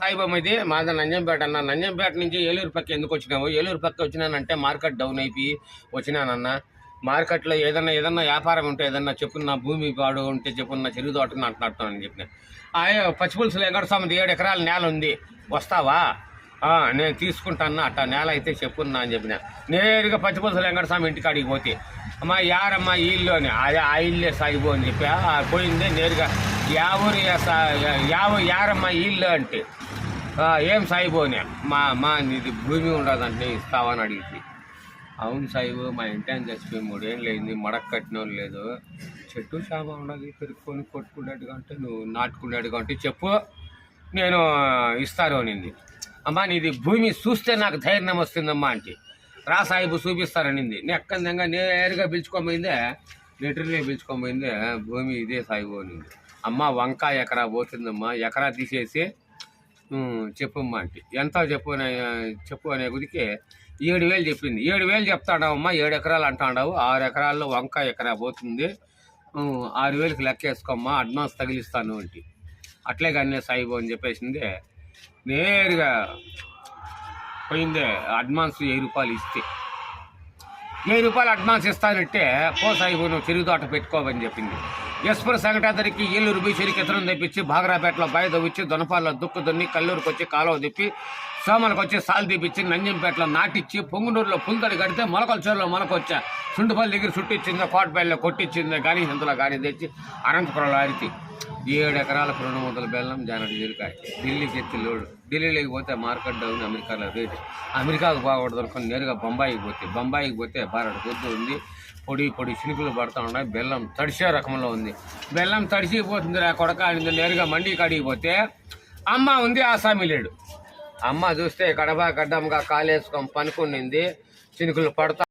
సాయిబాబా ఇది మాది నంజంపేట అన్న. నంజంపేట నుంచి ఏలూరు పక్క ఎందుకు వచ్చినావు? ఏలూరు పక్క వచ్చినానంటే మార్కెట్ డౌన్ అయిపోయి వచ్చినానన్న. మార్కెట్లో ఏదన్నా వ్యాపారం ఉంటే ఏదన్నా చెప్పు, నా భూమి పాడు ఉంటే చెప్పు, నా చెరువు తోటని అంటున్నాను చెప్పిన. పచ్చిపులుసులు వెంకటస్వామి 7 ఎకరాల నేల ఉంది, వస్తావా? నేను తీసుకుంటాను అట్టా నేల అయితే చెప్పున్నా అని చెప్పిన. నేరుగా పచ్చిపులుసులు వెంకటస్వామి ఇంటికాడికి పోతే, అమ్మా యారమ్మా ఈ ఇల్లు అని, అదే ఆ ఇల్లే సాయిబు అని చెప్పి పోయిందే నేరుగా. యారమ్మా ఈ ఇల్లు అంటే ఏం సాయిబు అని, మా నీది భూమి ఉండదంటే ఇస్తావని అడిగింది. అవును సాయిబు, మా ఇంటి అని చచ్చిపోయి 3 ఏళ్ళు అయింది, మడక కట్టిన లేదు, చెట్టు చేప ఉండదు, పెరుక్కొని కొట్టుకునేట్టుగా అంటే నువ్వు నాటుకునేట్టుగా అంటే చెప్పు, నేను ఇస్తాను అనింది. అమ్మా నీది భూమి చూస్తే నాకు ధైర్యం వస్తుందమ్మా అంటే, రా సాయిబు చూపిస్తారనింది. నెక్కందంగా నేరుగా పిలుచుకోమైందే, లెటర్లే పిలుచుకోమైందే, భూమి ఇదే సాయిబు అనింది. అమ్మ వంకాయ ఎకరా పోతుందమ్మా, ఎకరా తీసేసి చెప్పమ్మా అంటే, ఎంత చెప్పు అనే గుదికి 7,000 చెప్పింది. 7,000 చెప్తాడావమ్మా, 7 ఎకరాలు అంటాడావు, 6 ఎకరాల్లో వంకాయ ఎకరా పోతుంది, 6,000కి లెక్కేసుకోమ్మా, అడ్వాన్స్ తగిలిస్తాను అంటే. అట్లే కానీ సాయిబు అని చెప్పేసింది. నేరుగా పోయిందే, అడ్వాన్స్ 1000 రూపాయలు ఇస్తే, 1000 రూపాయలు అడ్వాన్స్ ఇస్తానంటే, పో సాయిబు నువ్వు చెరువు తోట పెట్టుకోవని చెప్పింది. ఎస్పర్ సంఘటాదరికి ఏలూరు బీ చెరికి ఎత్తనం తెప్పించి, బాగరాపేటలో బాయ దవ్విచ్చి, దొనపాల్లో దుక్కు దున్ని, కల్లూరుకి వచ్చి కాలువ తిప్పి, సోమలకు వచ్చి సాలు తీపిచ్చి, నంజంపేటలో నాటిచ్చి, పొంగునూరులో పుంతడి కడితే, మొలకల చెరువులో మొలకొచ్చా, సుండుపల్లి దగ్గర చుట్టిచ్చింది, కోటపల్లిలో కొట్టించింది, గాని హిందులో గాని తెచ్చి, అనంతపురంలో అరితి 7 ఎకరాలకు 200 బెల్లం, జానటి జీరకాయ. ఢిల్లీకి ఎత్తి లోడు. ఢిల్లీలోకి పోతే మార్కెట్ డౌన్, అమెరికాలో రేటు. అమెరికాకు బాగూడదు అనుకుని నేరుగా బొంబాయికి పోతే బారడు గుద్దు ఉంది, పొడి చినుకులు పడుతూ ఉన్నాయి, బెల్లం తడిసే రకంలో ఉంది. బెల్లం తడిసిపోతుంది రా కొడక అని నేరుగా మండి కాడికి పోతే అమ్మ ఉంది, ఆసామి లేడు. అమ్మ చూస్తే గడ్డంగా కాలేసుకొని పనుకునింది, చినుకులు పడతా